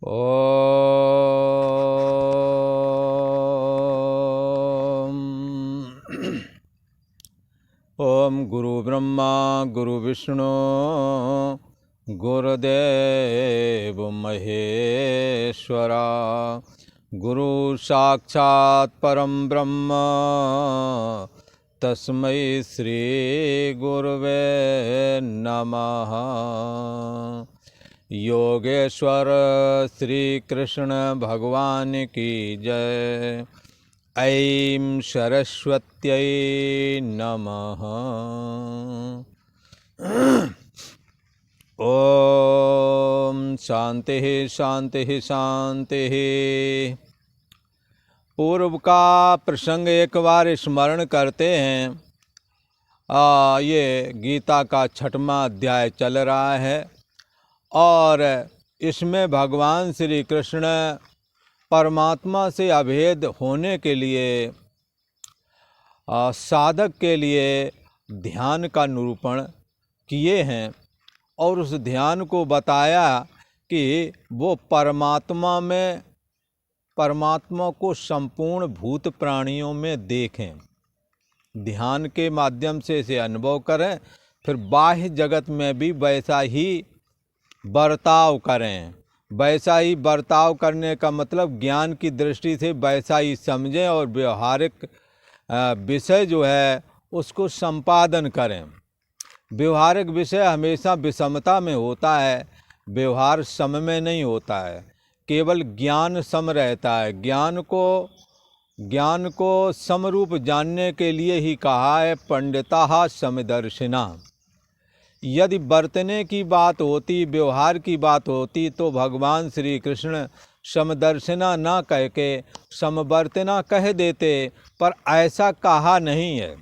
ओम ओम गुरु ब्रह्मा गुरु विष्णु गुरुदेव महेश्वरा गुरु साक्षात् परम ब्रह्म तस्मै श्री गुरुवे नमः। योगेश्वर श्री कृष्ण भगवान की जय। ऐं सरस्वत्यै नमः। ओम शांति शांति शांति। पूर्व का प्रसंग एक बार स्मरण करते हैं। ये गीता का 6वां अध्याय चल रहा है और इसमें भगवान श्री कृष्ण परमात्मा से अभेद होने के लिए साधक के लिए ध्यान का निरूपण किए हैं और उस ध्यान को बताया कि वो परमात्मा को संपूर्ण भूत प्राणियों में देखें, ध्यान के माध्यम से इसे अनुभव करें, फिर बाह्य जगत में भी वैसा ही बर्ताव करें। वैसा ही बर्ताव करने का मतलब ज्ञान की दृष्टि से वैसा ही समझें और व्यवहारिक विषय जो है उसको संपादन करें। व्यवहारिक विषय हमेशा विषमता में होता है, व्यवहार सम में नहीं होता है। केवल ज्ञान सम रहता है। ज्ञान को समरूप जानने के लिए ही कहा है पंडिता समदर्शिना। यदि बरतने की बात होती, व्यवहार की बात होती तो भगवान श्री कृष्ण समदर्शिना ना कह के समवर्तना कह देते, पर ऐसा कहा नहीं है।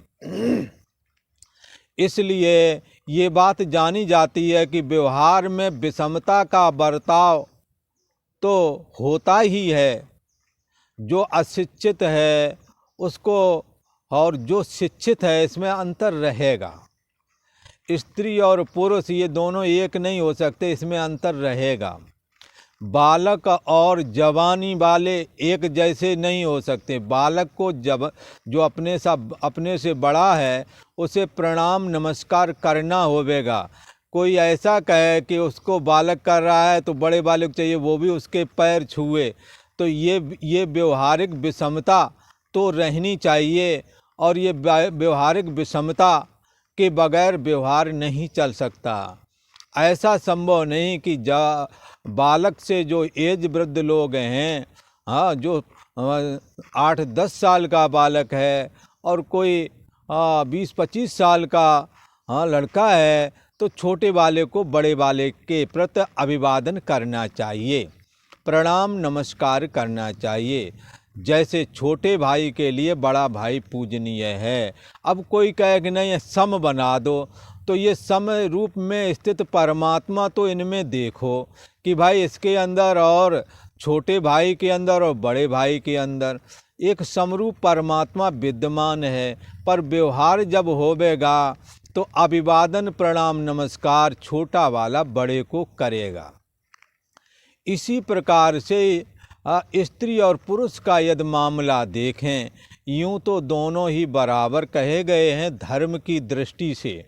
इसलिए ये बात जानी जाती है कि व्यवहार में विषमता का बर्ताव तो होता ही है। जो अशिक्षित है उसको और जो शिक्षित है इसमें अंतर रहेगा। स्त्री और पुरुष ये दोनों एक नहीं हो सकते, इसमें अंतर रहेगा। बालक और जवानी वाले एक जैसे नहीं हो सकते। बालक को जब जो अपने से बड़ा है उसे प्रणाम नमस्कार करना होवेगा। कोई ऐसा कहे कि उसको बालक कर रहा है तो बड़े बालक चाहिए वो भी उसके पैर छुए, तो ये व्यवहारिक विषमता तो रहनी चाहिए। और ये व्यवहारिक विषमता के बगैर व्यवहार नहीं चल सकता। ऐसा संभव नहीं कि बालक से जो एज वृद्ध लोग हैं, जो 8-10 साल का बालक है और कोई 20-25 साल का लड़का है, तो छोटे वाले को बड़े वाले के प्रति अभिवादन करना चाहिए, प्रणाम नमस्कार करना चाहिए। जैसे छोटे भाई के लिए बड़ा भाई पूजनीय है। अब कोई कहे कि नहीं सम बना दो, तो ये सम रूप में स्थित परमात्मा तो इनमें देखो कि भाई इसके अंदर और छोटे भाई के अंदर और बड़े भाई के अंदर एक समरूप परमात्मा विद्यमान है। पर व्यवहार जब होवेगा तो अभिवादन प्रणाम नमस्कार छोटा वाला बड़े को करेगा। इसी प्रकार से स्त्री और पुरुष का यदि मामला देखें, यूँ तो दोनों ही बराबर कहे गए हैं धर्म की दृष्टि से।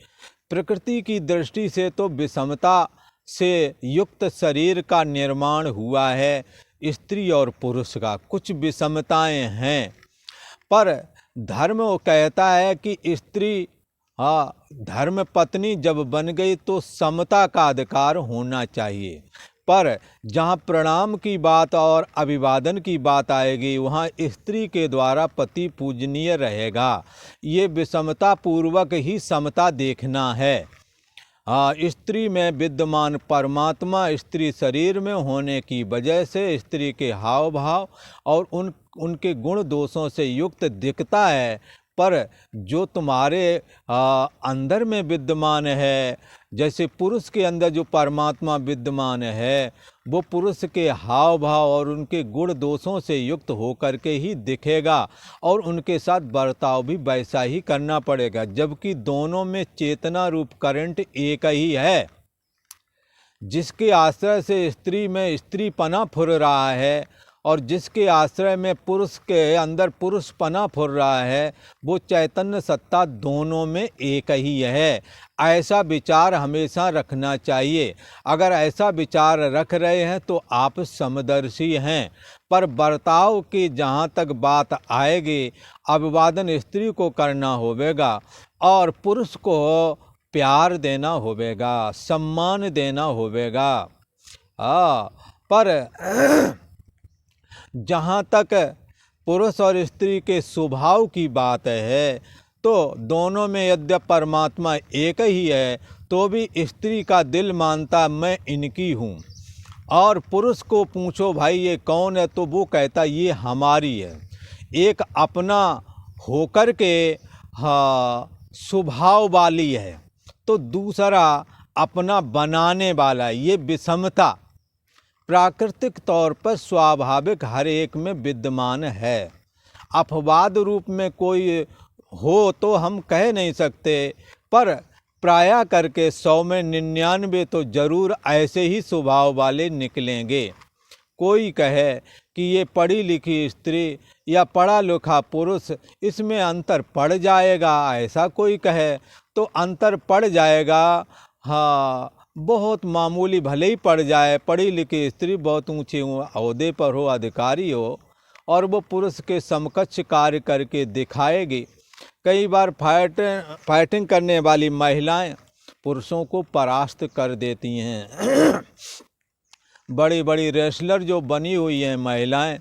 प्रकृति की दृष्टि से तो विषमता से युक्त शरीर का निर्माण हुआ है स्त्री और पुरुष का। कुछ विषमताएं हैं, पर धर्म कहता है कि स्त्री धर्म पत्नी जब बन गई तो समता का अधिकार होना चाहिए। पर जहाँ प्रणाम की बात और अभिवादन की बात आएगी वहाँ स्त्री के द्वारा पति पूजनीय रहेगा। ये विषमता पूर्वक ही समता देखना है। स्त्री में विद्यमान परमात्मा स्त्री शरीर में होने की वजह से स्त्री के हाव भाव और उनके गुण दोषों से युक्त दिखता है। पर जो तुम्हारे अंदर में विद्यमान है, जैसे पुरुष के अंदर जो परमात्मा विद्यमान है, वो पुरुष के हाव भाव और उनके गुण दोषों से युक्त होकर के ही दिखेगा और उनके साथ बर्ताव भी वैसा ही करना पड़ेगा। जबकि दोनों में चेतना रूप करंट एक ही है। जिसके आश्रय से स्त्री में स्त्रीपना फुर रहा है और जिसके आश्रय में पुरुष के अंदर पुरुषपना फुर रहा है, वो चैतन्य सत्ता दोनों में एक ही है। ऐसा विचार हमेशा रखना चाहिए। अगर ऐसा विचार रख रहे हैं तो आप समदर्शी हैं। पर बर्ताव की जहाँ तक बात आएगी, अभिवादन स्त्री को करना होवेगा और पुरुष को प्यार देना होवेगा, सम्मान देना होवेगा। पर जहाँ तक पुरुष और स्त्री के स्वभाव की बात है, तो दोनों में यद्यपि परमात्मा एक ही है, तो भी स्त्री का दिल मानता मैं इनकी हूँ, और पुरुष को पूछो भाई ये कौन है, तो वो कहता ये हमारी है। एक अपना होकर के स्वभाव वाली है, तो दूसरा अपना बनाने वाला। ये विषमता प्राकृतिक तौर पर स्वाभाविक हर एक में विद्यमान है। अपवाद रूप में कोई हो तो हम कह नहीं सकते, पर प्रायः करके 100 में 99 तो जरूर ऐसे ही स्वभाव वाले निकलेंगे। कोई कहे कि ये पढ़ी लिखी स्त्री या पढ़ा लिखा पुरुष, इसमें अंतर पड़ जाएगा, ऐसा कोई कहे तो अंतर पड़ जाएगा। हाँ, बहुत मामूली भले ही पड़ जाए। पढ़ी लिखी स्त्री बहुत ऊंचे ओहदे पर हो, अधिकारी हो, और वो पुरुष के समकक्ष कार्य करके दिखाएगी। कई बार फाइटिंग करने वाली महिलाएं पुरुषों को परास्त कर देती हैं। बड़ी बड़ी रेसलर जो बनी हुई हैं महिलाएं,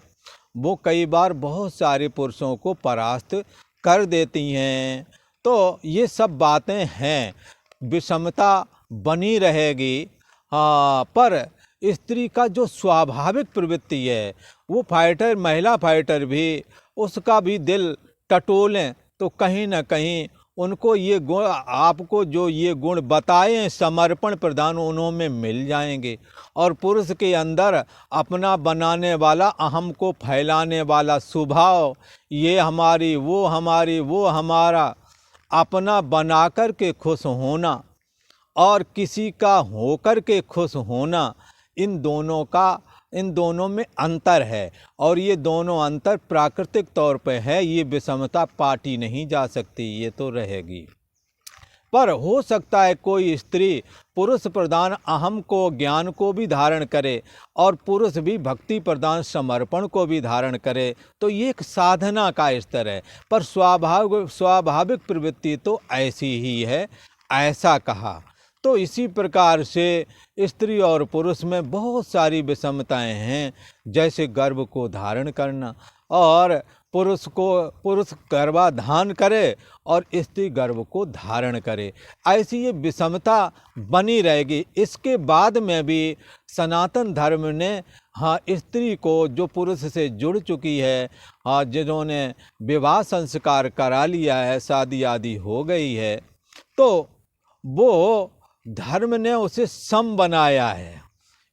वो कई बार बहुत सारे पुरुषों को परास्त कर देती हैं। तो ये सब बातें हैं, विषमता बनी रहेगी। हाँ, पर स्त्री का जो स्वाभाविक प्रवृत्ति है, वो फाइटर, महिला फाइटर भी, उसका भी दिल टटोलें तो कहीं ना कहीं उनको ये गुण, आपको जो ये गुण बताए समर्पण प्रदान, उन्होंने मिल जाएंगे। और पुरुष के अंदर अपना बनाने वाला, अहम को फैलाने वाला स्वभाव, ये हमारी, वो हमारी, वो हमारा, अपना बनाकर के खुश होना और किसी का होकर के खुश होना, इन दोनों में अंतर है। और ये दोनों अंतर प्राकृतिक तौर पे है। ये विषमता पाटी नहीं जा सकती, ये तो रहेगी। पर हो सकता है कोई स्त्री पुरुष प्रधान अहम को, ज्ञान को भी धारण करे और पुरुष भी भक्ति प्रदान समर्पण को भी धारण करे, तो ये एक साधना का स्तर है। पर स्वाभाविक प्रवृत्ति तो ऐसी ही है, ऐसा कहा। तो इसी प्रकार से स्त्री और पुरुष में बहुत सारी विषमताएं हैं। जैसे गर्भ को धारण करना, और पुरुष गर्भाधान करे और स्त्री गर्भ को धारण करे, ऐसी ये विषमता बनी रहेगी। इसके बाद में भी सनातन धर्म ने स्त्री को, जो पुरुष से जुड़ चुकी है, जिन्होंने विवाह संस्कार करा लिया है, शादी आदि हो गई है, तो वो धर्म ने उसे सम बनाया है।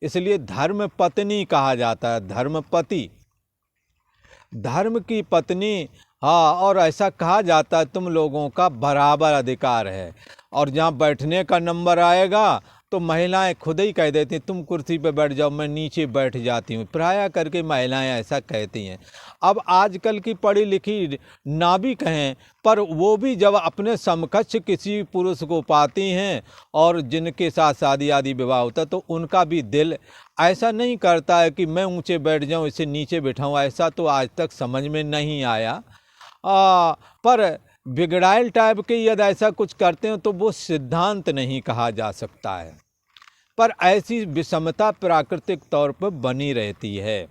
इसलिए धर्म पत्नी कहा जाता है, धर्मपति, धर्म की पत्नी। और ऐसा कहा जाता है तुम लोगों का बराबर अधिकार है। और जहाँ बैठने का नंबर आएगा तो महिलाएं खुद ही कह देती तुम कुर्सी पे बैठ जाओ, मैं नीचे बैठ जाती हूँ। प्रायः करके महिलाएं ऐसा कहती हैं। अब आजकल की पढ़ी लिखी ना भी कहें, पर वो भी जब अपने समकक्ष किसी पुरुष को पाती हैं और जिनके साथ शादी आदि विवाह होता, तो उनका भी दिल ऐसा नहीं करता है कि मैं ऊंचे बैठ जाऊं, इसे नीचे बैठाऊं। ऐसा तो आज तक समझ में नहीं आया। पर बिगड़ाइल टाइप के यदि ऐसा कुछ करते हैं तो वो सिद्धांत नहीं कहा जा सकता है। पर ऐसी विषमता प्राकृतिक तौर पर बनी रहती है।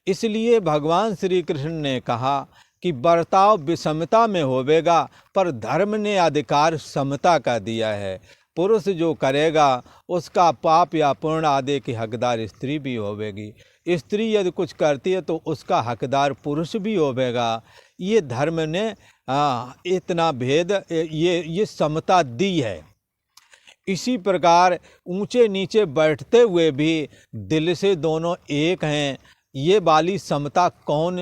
इसलिए भगवान श्री कृष्ण ने कहा कि बर्ताव विषमता में होवेगा, पर धर्म ने अधिकार समता का दिया है। पुरुष जो करेगा उसका पाप या पुण्य आदि की हकदार स्त्री भी होवेगी। स्त्री यदि कुछ करती है तो उसका हकदार पुरुष भी होवेगा। ये धर्म ने इतना भेद, ये समता दी है। इसी प्रकार ऊंचे नीचे बैठते हुए भी दिल से दोनों एक हैं। ये वाली समता कौन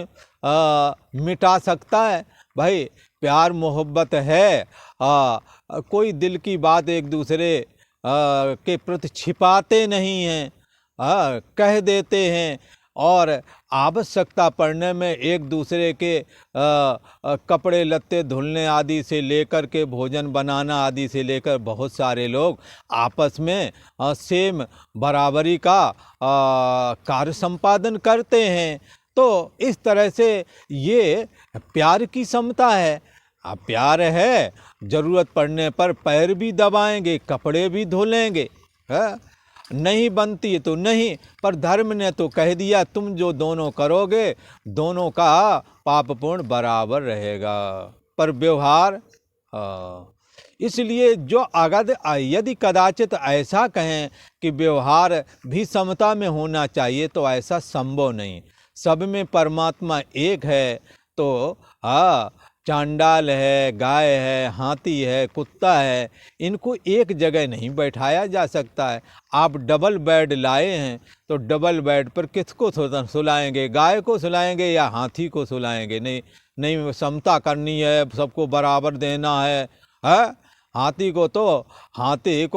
मिटा सकता है? भाई प्यार मोहब्बत है, कोई दिल की बात एक दूसरे के प्रति छिपाते नहीं हैं, कह देते हैं और आवश्यकता पड़ने में एक दूसरे के कपड़े लत्ते धुलने आदि से लेकर के भोजन बनाना आदि से लेकर बहुत सारे लोग आपस में सेम बराबरी का कार्य संपादन करते हैं। तो इस तरह से ये प्यार की समता है। अब प्यार है, ज़रूरत पड़ने पर पैर भी दबाएंगे, कपड़े भी धुलेंगे, है? नहीं बनती है तो नहीं, पर धर्म ने तो कह दिया तुम जो दोनों करोगे दोनों का पाप पुण्य बराबर रहेगा। पर व्यवहार, इसलिए जो अगर यदि कदाचित ऐसा कहें कि व्यवहार भी समता में होना चाहिए तो ऐसा संभव नहीं। सब में परमात्मा एक है। तो चांडाल है, गाय है, हाथी है, कुत्ता है, इनको एक जगह नहीं बैठाया जा सकता है। आप डबल बेड लाए हैं तो डबल बेड पर किसको सुलाएंगे? गाय को सुलाएंगे या हाथी को सुलाएंगे? नहीं नहीं, समता करनी है, सबको बराबर देना है। हाथी को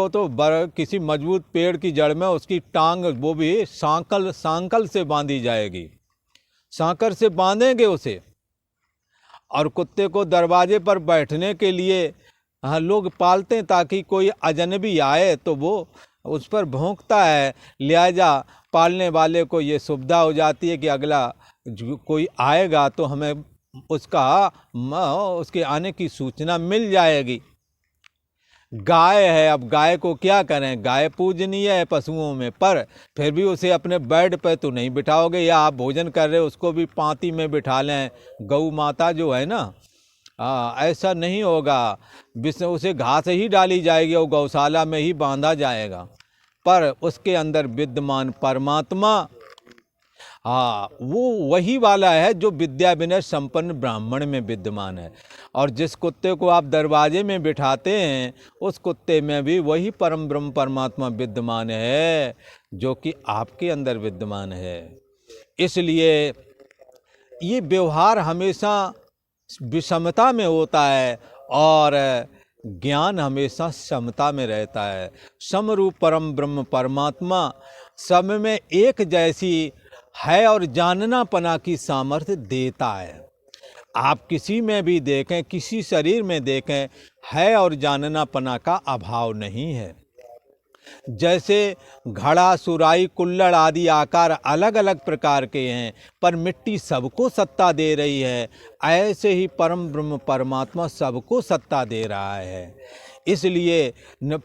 तो किसी मजबूत पेड़ की जड़ में उसकी टांग, वो भी सांकल से बांधी जाएगी, सांकर से बांधेंगे उसे। और कुत्ते को दरवाजे पर बैठने के लिए लोग पालते हैं ताकि कोई अजनबी आए तो वो उस पर भौंकता है। लिहाजा पालने वाले को ये सुविधा हो जाती है कि अगला कोई आएगा तो हमें उसके आने की सूचना मिल जाएगी। गाय है, अब गाय को क्या करें? गाय पूजनीय है पशुओं में, पर फिर भी उसे अपने बेड पे तो नहीं बिठाओगे। या आप भोजन कर रहे हो उसको भी पांति में बिठा लें, गौ माता जो है ना, ऐसा नहीं होगा। उसे घास ही डाली जाएगी और गौशाला में ही बांधा जाएगा। पर उसके अंदर विद्यमान परमात्मा वो वही वाला है जो विद्या विनय संपन्न ब्राह्मण में विद्यमान है। और जिस कुत्ते को आप दरवाजे में बिठाते हैं उस कुत्ते में भी वही परम ब्रह्म परमात्मा विद्यमान है जो कि आपके अंदर विद्यमान है। इसलिए ये व्यवहार हमेशा विषमता में होता है और ज्ञान हमेशा समता में रहता है। समरूप परम ब्रह्म परमात्मा सब में एक जैसी है और जानना पना की सामर्थ्य देता है। आप किसी में भी देखें, किसी शरीर में देखें, है और जानना पना का अभाव नहीं है। जैसे घड़ा, सुराही, कुल्हड़ आदि आकार अलग अलग प्रकार के हैं पर मिट्टी सबको सत्ता दे रही है, ऐसे ही परम ब्रह्म परमात्मा सबको सत्ता दे रहा है। इसलिए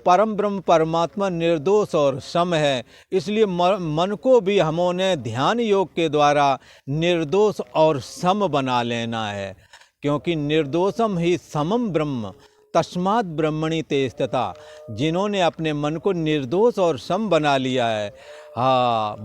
परम ब्रह्म परमात्मा निर्दोष और सम है। इसलिए मन को भी हमने ध्यान योग के द्वारा निर्दोष और सम बना लेना है, क्योंकि निर्दोषम ही समम ब्रह्म तस्मात् ब्रह्मणि ते स्थिता। जिन्होंने अपने मन को निर्दोष और सम बना लिया है,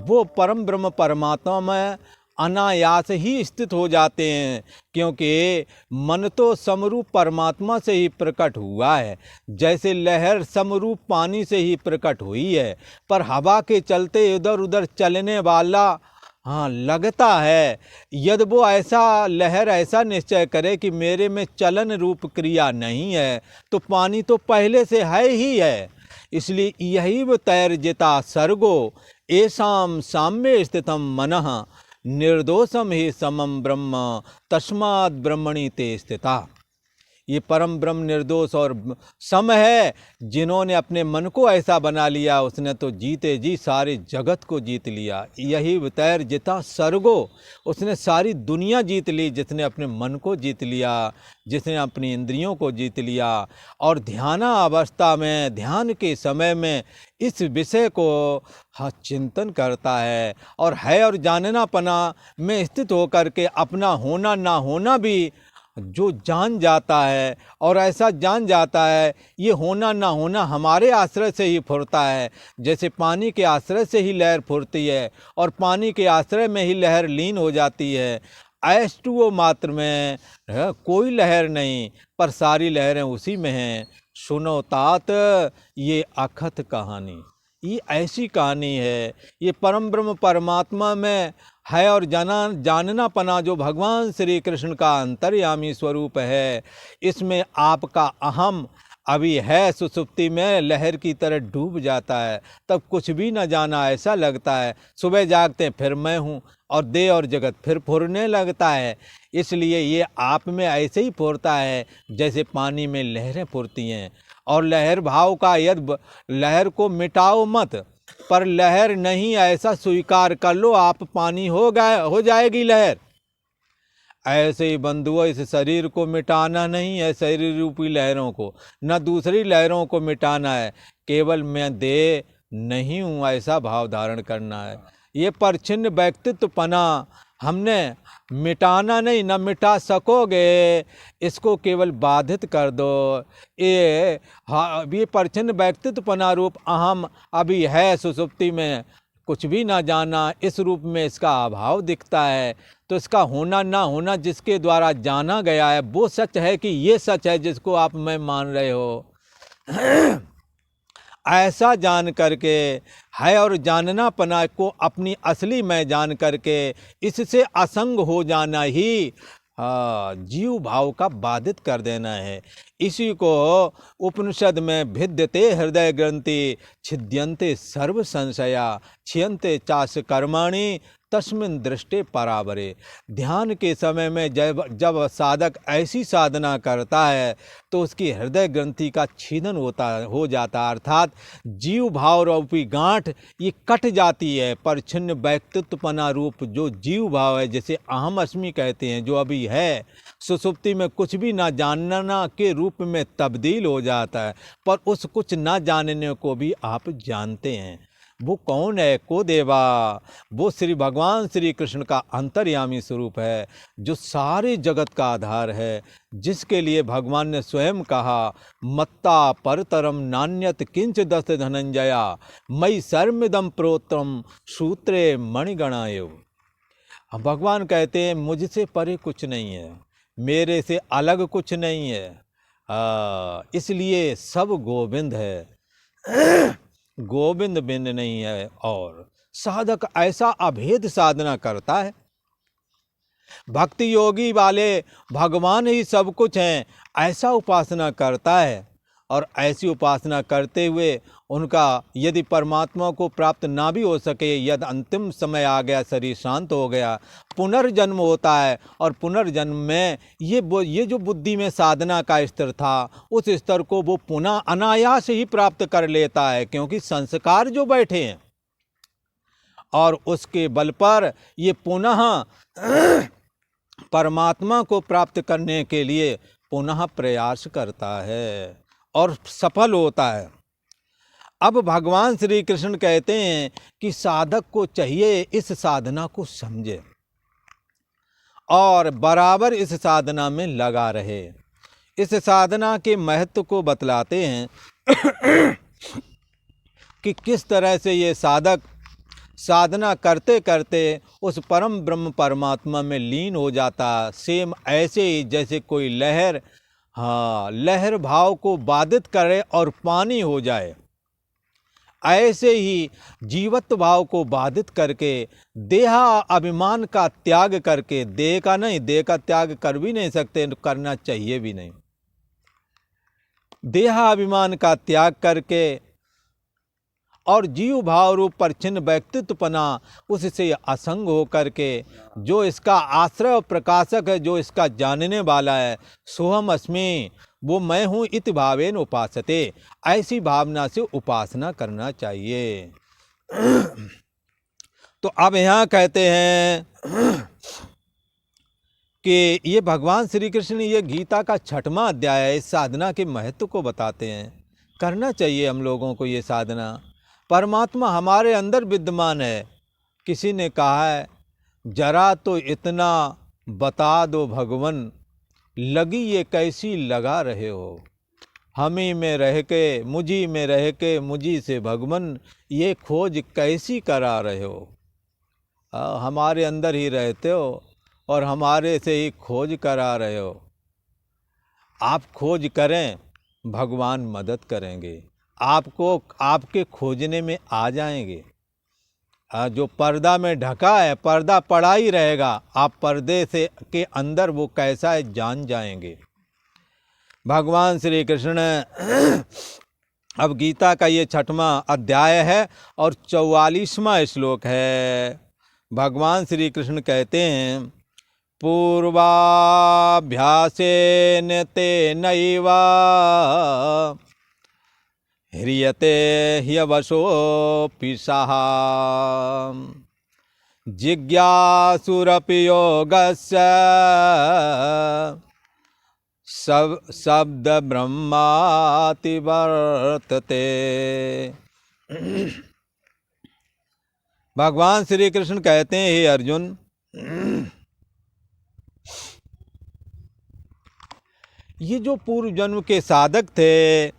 वो परम ब्रह्म परमात्मा में अनायास ही स्थित हो जाते हैं, क्योंकि मन तो समरूप परमात्मा से ही प्रकट हुआ है। जैसे लहर समरूप पानी से ही प्रकट हुई है, पर हवा के चलते इधर उधर चलने वाला लगता है। यदि वो ऐसा लहर ऐसा निश्चय करे कि मेरे में चलन रूप क्रिया नहीं है तो पानी तो पहले से है ही है। इसलिए यही वो तैर्जिता सर्गो ऐसाम साम्य स्थितम मनः निर्दोषम ही समम ब्रह्म तस्मात् ब्रह्मणि ते स्थिता। ये परम ब्रह्म निर्दोष और सम है। जिन्होंने अपने मन को ऐसा बना लिया उसने तो जीते जी सारे जगत को जीत लिया। यही वितैर जिता सर्गो, उसने सारी दुनिया जीत ली। जिसने अपने मन को जीत लिया, जिसने अपनी इंद्रियों को जीत लिया और ध्याना अवस्था में, ध्यान के समय में इस विषय को चिंतन करता है और जानना पना में स्थित होकर के अपना होना ना होना भी जो जान जाता है और ऐसा जान जाता है ये होना ना होना हमारे आश्रय से ही फुरता है। जैसे पानी के आश्रय से ही लहर फुरती है और पानी के आश्रय में ही लहर लीन हो जाती है। H2O मात्र में कोई लहर नहीं, पर सारी लहरें उसी में हैं। सुनो तात ये अखत कहानी, ये ऐसी कहानी है। ये परम ब्रह्म परमात्मा में है और जानना पना जो भगवान श्री कृष्ण का अंतर्यामी स्वरूप है। इसमें आपका अहम, अभी है सुसुप्ति में लहर की तरह डूब जाता है, तब कुछ भी न जाना ऐसा लगता है। सुबह जागते फिर मैं हूँ और देह और जगत फिर फुरने लगता है। इसलिए ये आप में ऐसे ही फुरता है जैसे पानी में लहरें फुरती हैं। और लहर भाव का यदि लहर को मिटाओ मत, पर लहर नहीं ऐसा स्वीकार कर लो, आप पानी हो जाएगी लहर। ऐसे ही बंधुओं, इस शरीर को मिटाना नहीं है, शरीर रूपी लहरों को, न दूसरी लहरों को मिटाना है, केवल मैं देह नहीं हूँ ऐसा भाव धारण करना है। ये परछिन्न व्यक्तित्वपना हमने मिटाना नहीं, न मिटा सकोगे, इसको केवल बाधित कर दो। ये परछिन्न व्यक्तित्वपना रूप अहम अभी है सुसुप्ति में, कुछ भी ना जाना, इस रूप में इसका अभाव दिखता है। तो इसका होना ना होना जिसके द्वारा जाना गया है वो सच है कि ये सच है जिसको आप मैं मान रहे हो। ऐसा जान करके है और जानना पना को अपनी असली मैं जान करके इससे असंग हो जाना ही जीव भाव का बाधित कर देना है। इसी को उपनिषद में भिद्यते हृदय ग्रंथि छिद्यन्ते सर्व संशया छियन्ते चास कर्माणि तस्मिन् दृष्टे परावरे। ध्यान के समय में जब साधक ऐसी साधना करता है तो उसकी हृदय ग्रंथि का छीदन हो जाता, अर्थात जीव भाव रूपी गांठ ये कट जाती है। परछिन्न व्यक्तित्वपना रूप जो जीव भाव है, जैसे अहम अस्मि कहते हैं, जो अभी है सुसुप्ति में कुछ भी ना जानना के रूप में तब्दील हो जाता है। पर उस कुछ ना जानने को भी आप जानते हैं। वो कौन है? को देवा, वो श्री भगवान श्री कृष्ण का अंतर्यामी स्वरूप है, जो सारे जगत का आधार है, जिसके लिए भगवान ने स्वयं कहा मत्ता परतरम नान्यत किंच दस धनंजया मई सर्मिदम प्रोत्रम सूत्रे मणिगणायो। भगवान कहते हैं मुझसे परे कुछ नहीं है, मेरे से अलग कुछ नहीं है, इसलिए सब गोविंद है, गोविंद बिन नहीं है। और साधक ऐसा अभेद साधना करता है, भक्ति योगी वाले भगवान ही सब कुछ हैं ऐसा उपासना करता है। और ऐसी उपासना करते हुए उनका यदि परमात्मा को प्राप्त ना भी हो सके, यदि अंतिम समय आ गया, शरीर शांत हो गया, पुनर्जन्म होता है। और पुनर्जन्म में ये जो बुद्धि में साधना का स्तर था, उस स्तर को वो पुनः अनायास ही प्राप्त कर लेता है, क्योंकि संस्कार जो बैठे हैं और उसके बल पर ये पुनः परमात्मा को प्राप्त करने के लिए पुनः प्रयास करता है और सफल होता है। अब भगवान श्री कृष्ण कहते हैं कि साधक को चाहिए इस साधना को समझे और बराबर इस साधना में लगा रहे। इस साधना के महत्व को बतलाते हैं कि किस तरह से ये साधक साधना करते करते उस परम ब्रह्म परमात्मा में लीन हो जाता। सेम ऐसे ही जैसे कोई लहर लहर भाव को बाधित करे और पानी हो जाए, ऐसे ही जीवत्व भाव को बाधित करके देहा अभिमान का त्याग करके, देह का नहीं, देह का त्याग कर भी नहीं सकते, करना चाहिए भी नहीं, देहा अभिमान का त्याग करके और जीव भाव रूप परछिन्न व्यक्तित्वपना उससे असंग हो करके, जो इसका आश्रय और प्रकाशक है, जो इसका जानने वाला है, सोहम अस्मि, वो मैं हूँ, इति भावेन उपासते, ऐसी भावना से उपासना करना चाहिए। तो अब यहाँ कहते हैं कि ये भगवान श्री कृष्ण ये गीता का 6वां अध्याय है, इस साधना के महत्व को बताते हैं। करना चाहिए हम लोगों को ये साधना। परमात्मा हमारे अंदर विद्यमान है। किसी ने कहा है जरा तो इतना बता दो भगवन, लगी ये कैसी लगा रहे हो, हमी में रह के, मुझी में रह के, मुझी से भगवन ये खोज कैसी करा रहे हो। हमारे अंदर ही रहते हो और हमारे से ही खोज करा रहे हो। आप खोज करें, भगवान मदद करेंगे, आपको आपके खोजने में आ जाएंगे। जो पर्दा में ढका है, पर्दा पड़ा ही रहेगा, आप पर्दे से के अंदर वो कैसा है जान जाएंगे। भगवान श्री कृष्ण अब गीता का ये 6वां अध्याय है और 44वां श्लोक है। भगवान श्री कृष्ण कहते हैं, पूर्वाभ्यासेन तेनैव ह्रियते ह्यवशोऽपि सः जिज्ञासुरपि योगस्य शब्द ब्रह्माति वर्तते। भगवान श्री कृष्ण कहते हैं, हे अर्जुन, ये जो पूर्व जन्म के साधक थे,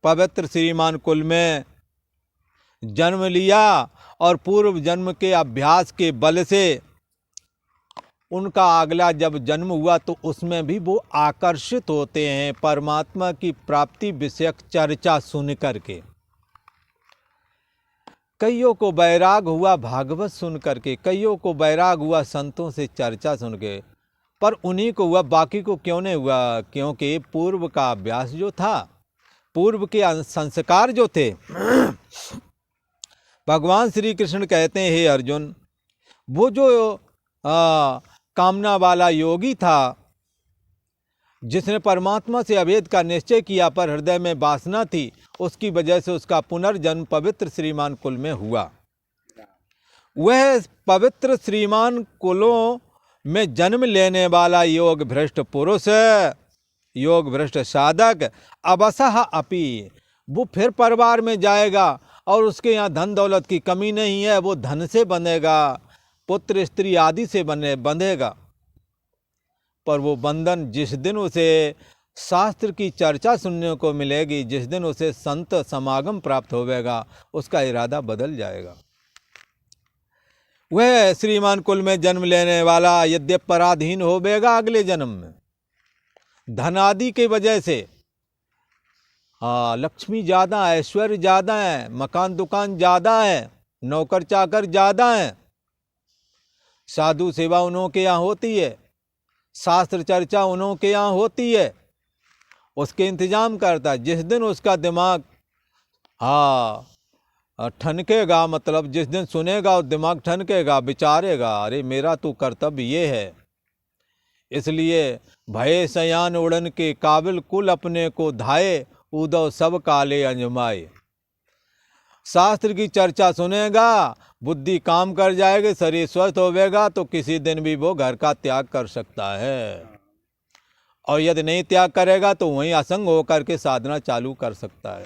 पवित्र श्रीमान कुल में जन्म लिया और पूर्व जन्म के अभ्यास के बल से उनका अगला जब जन्म हुआ तो उसमें भी वो आकर्षित होते हैं परमात्मा की प्राप्ति विषयक चर्चा सुन करके। कईयों को वैराग हुआ भागवत सुन करके, कईयों को वैराग हुआ संतों से चर्चा सुन के, पर उन्हीं को हुआ, बाकी को क्यों नहीं हुआ? क्योंकि पूर्व का अभ्यास जो था, पूर्व के संस्कार जो थे। भगवान श्री कृष्ण कहते हैं, हे अर्जुन, वो जो कामना वाला योगी था, जिसने परमात्मा से अभेद का निश्चय किया पर हृदय में वासना थी, उसकी वजह से उसका पुनर्जन्म पवित्र श्रीमान कुल में हुआ। वह पवित्र श्रीमान कुलों में जन्म लेने वाला योग भ्रष्ट पुरुष, योग भ्रष्ट साधक अवसह अपि, वो फिर परिवार में जाएगा और उसके यहाँ धन दौलत की कमी नहीं है, वो धन से बंधेगा, पुत्र स्त्री आदि से बंधेगा, पर वो बंधन जिस दिन उसे शास्त्र की चर्चा सुनने को मिलेगी, जिस दिन उसे संत समागम प्राप्त होवेगा, उसका इरादा बदल जाएगा। वह श्रीमान कुल में जन्म लेने वाला यद्यप पराधीन होवेगा अगले जन्म में, धन आदि के वजह से, लक्ष्मी ज़्यादा है, ऐश्वर्य ज़्यादा है, मकान दुकान ज़्यादा है, नौकर चाकर ज़्यादा है, साधु सेवा उन्हों के यहाँ होती है, शास्त्र चर्चा उन्हों के यहाँ होती है, उसके इंतजाम करता है। जिस दिन उसका दिमाग ठनकेगा, मतलब जिस दिन सुनेगा और दिमाग ठनकेगा, विचारेगा, अरे मेरा तो कर्तव्य ये है, इसलिए भय सयान उड़न के काबिल कुल अपने को धाये, उदव सब काले अंजमाए। शास्त्र की चर्चा सुनेगा, बुद्धि काम कर जाएगी, शरीर स्वस्थ होवेगा, तो किसी दिन भी वो घर का त्याग कर सकता है, और यदि नहीं त्याग करेगा तो वहीं असंग होकर के साधना चालू कर सकता है।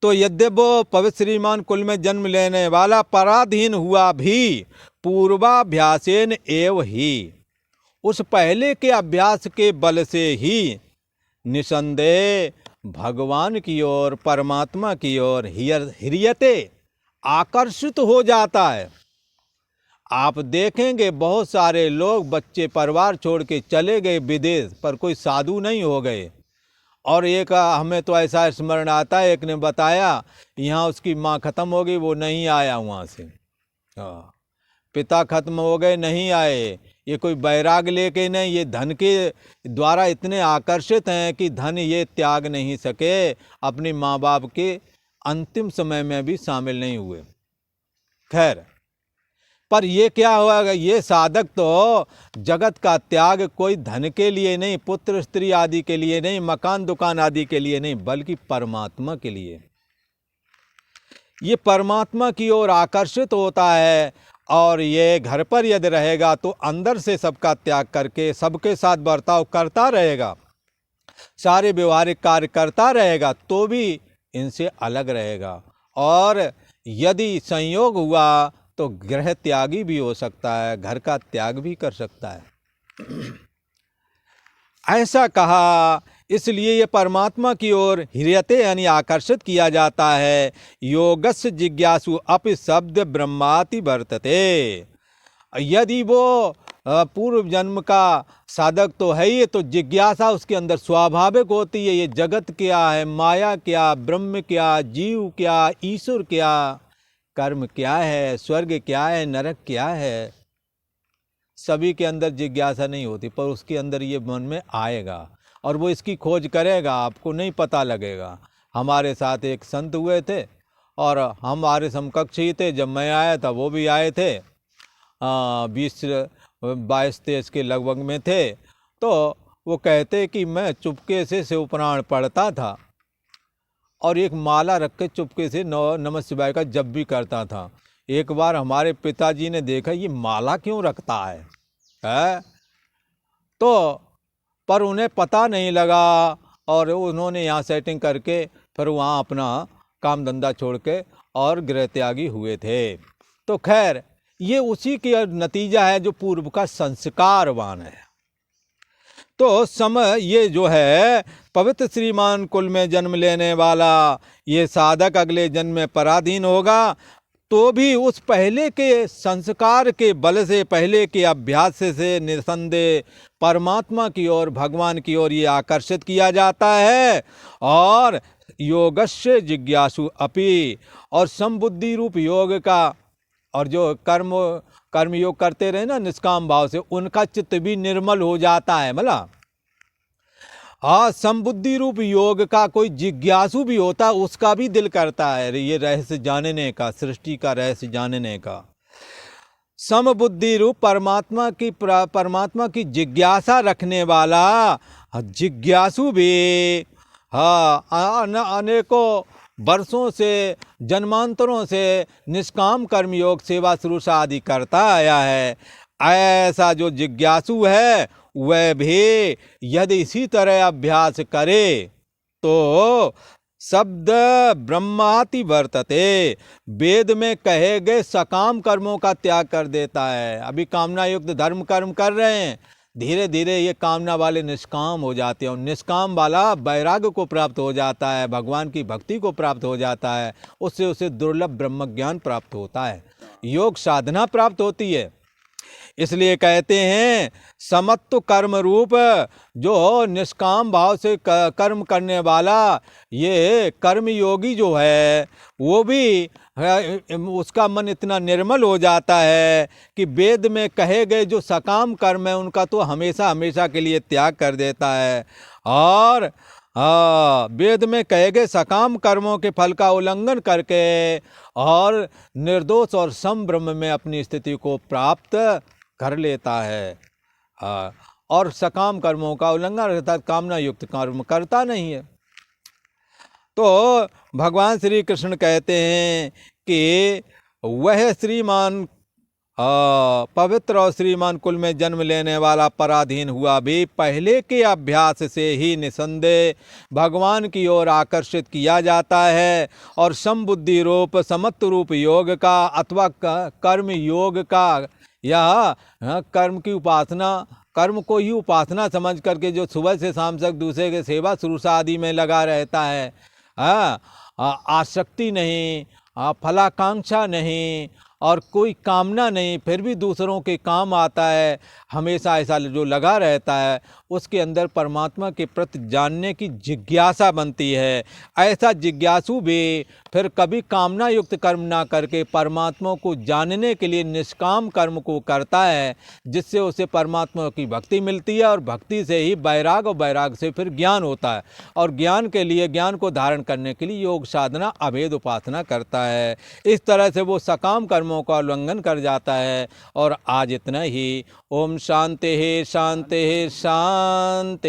तो यद्यप वो पवित्र श्रीमान कुल में जन्म लेने वाला पराधीन हुआ भी पूर्वाभ्यासेन एव ही, उस पहले के अभ्यास के बल से ही निसंदेह भगवान की ओर, परमात्मा की ओर ह्रियते, आकर्षित हो जाता है। आप देखेंगे बहुत सारे लोग, बच्चे परिवार छोड़ के चले गए विदेश, पर कोई साधु नहीं हो गए। और एक हमें तो ऐसा स्मरण आता है, एक ने बताया यहाँ उसकी माँ खत्म हो गई, वो नहीं आया वहाँ से, पिता खत्म हो गए, नहीं आए। ये कोई बैराग लेके नहीं, ये धन के द्वारा इतने आकर्षित हैं कि धन ये त्याग नहीं सके, अपने माँ बाप के अंतिम समय में भी शामिल नहीं हुए। खैर, पर ये क्या हुआ, ये साधक तो जगत का त्याग कोई धन के लिए नहीं, पुत्र स्त्री आदि के लिए नहीं, मकान दुकान आदि के लिए नहीं, बल्कि परमात्मा के लिए, ये परमात्मा की ओर आकर्षित होता है। और ये घर पर यदि रहेगा तो अंदर से सबका त्याग करके सबके साथ बर्ताव करता रहेगा, सारे व्यवहारिक कार्य करता रहेगा, तो भी इनसे अलग रहेगा। और यदि संयोग हुआ तो गृह त्यागी भी हो सकता है, घर का त्याग भी कर सकता है। ऐसा कहा, इसलिए ये परमात्मा की ओर ह्रियते यानी आकर्षित किया जाता है। योगस्य जिज्ञासु अपि शब्द ब्रह्माति वर्तते। यदि वो पूर्व जन्म का साधक तो है ही, तो जिज्ञासा उसके अंदर स्वाभाविक होती है। ये जगत क्या है, माया क्या, ब्रह्म क्या, जीव क्या, ईश्वर क्या, कर्म क्या है, स्वर्ग क्या है, नरक क्या है, सभी के अंदर जिज्ञासा नहीं होती, पर उसके अंदर ये मन में आएगा और वो इसकी खोज करेगा, आपको नहीं पता लगेगा। हमारे साथ एक संत हुए थे और हमारे समकक्ष ही थे, जब मैं आया था वो भी आए थे, 20-22-23 के लगभग में थे। तो वो कहते कि मैं चुपके से शिवपुराण पढ़ता था और एक माला रख के चुपके से नमः शिवाय का जप भी करता था। एक बार हमारे पिताजी ने देखा ये माला क्यों रखता है? तो पर उन्हें पता नहीं लगा और उन्होंने यहाँ सेटिंग करके फिर वहाँ अपना काम धंधा छोड़ के और गृह त्यागी हुए थे। तो खैर ये उसी के नतीजा है जो पूर्व का संस्कारवान है। तो समय ये जो है पवित्र श्रीमान कुल में जन्म लेने वाला ये साधक अगले जन्म में पराधीन होगा, तो भी उस पहले के संस्कार के बल से, पहले के अभ्यास से निसंदेह परमात्मा की ओर, भगवान की ओर ये आकर्षित किया जाता है। और योगस्य जिज्ञासु अपि, और समबुद्धि रूप योग का, और जो कर्म योग करते रहे ना निष्काम भाव से, उनका चित्त भी निर्मल हो जाता है। मतलब समबुद्धि रूप योग का कोई जिज्ञासु भी होता, उसका भी दिल करता है ये रहस्य जानने का, सृष्टि का रहस्य जानने का। समबुद्धि रूप परमात्मा की जिज्ञासा रखने वाला जिज्ञासु भी अनेकों वर्षों से, जन्मांतरों से निष्काम कर्म योग, सेवा शुश्रूषा आदि करता आया है। ऐसा जो जिज्ञासु है वह भी यदि इसी तरह अभ्यास करे तो शब्द ब्रह्माति वर्तते, वेद में कहे गए सकाम कर्मों का त्याग कर देता है। अभी कामना युक्त धर्म कर्म कर रहे हैं, धीरे धीरे ये कामना वाले निष्काम हो जाते हैं और निष्काम वाला वैराग्य को प्राप्त हो जाता है, भगवान की भक्ति को प्राप्त हो जाता है, उससे उसे दुर्लभ ब्रह्म ज्ञान प्राप्त होता है, योग साधना प्राप्त होती है। इसलिए कहते हैं समत्व कर्म रूप जो निष्काम भाव से कर्म करने वाला ये कर्म योगी जो है वो भी उसका मन इतना निर्मल हो जाता है कि वेद में कहे गए जो सकाम कर्म है उनका तो हमेशा हमेशा के लिए त्याग कर देता है। और वेद में कहे गए सकाम कर्मों के फल का उल्लंघन करके और निर्दोष और सम ब्रह्म में अपनी स्थिति को प्राप्त कर लेता है। और सकाम कर्मों का उल्लंघन अर्थात कामना युक्त कर्म करता नहीं है। तो भगवान श्री कृष्ण कहते हैं कि वह श्रीमान पवित्र और श्रीमान कुल में जन्म लेने वाला पराधीन हुआ भी पहले के अभ्यास से ही निसंदेह भगवान की ओर आकर्षित किया जाता है। और समबुद्धि रूप समत्व रूप योग का अथवा कर्म योग का या कर्म की उपासना, कर्म को ही उपासना समझ करके जो सुबह से शाम तक दूसरे के सेवा शुश्रूषा आदि में लगा रहता है, आसक्ति नहीं, फलाकांक्षा नहीं और कोई कामना नहीं, फिर भी दूसरों के काम आता है, हमेशा ऐसा जो लगा रहता है, उसके अंदर परमात्मा के प्रति जानने की जिज्ञासा बनती है। ऐसा जिज्ञासु भी फिर कभी कामना युक्त कर्म ना करके परमात्मा को जानने के लिए निष्काम कर्म को करता है, जिससे उसे परमात्मा की भक्ति मिलती है और भक्ति से ही वैराग और वैराग से फिर ज्ञान होता है और ज्ञान के लिए, ज्ञान को धारण करने के लिए योग साधना अभेद उपासना करता है। इस तरह से वो सकाम कर्मों का उल्लंघन कर जाता है। और आज इतना ही। ओम शांति शांति शांति।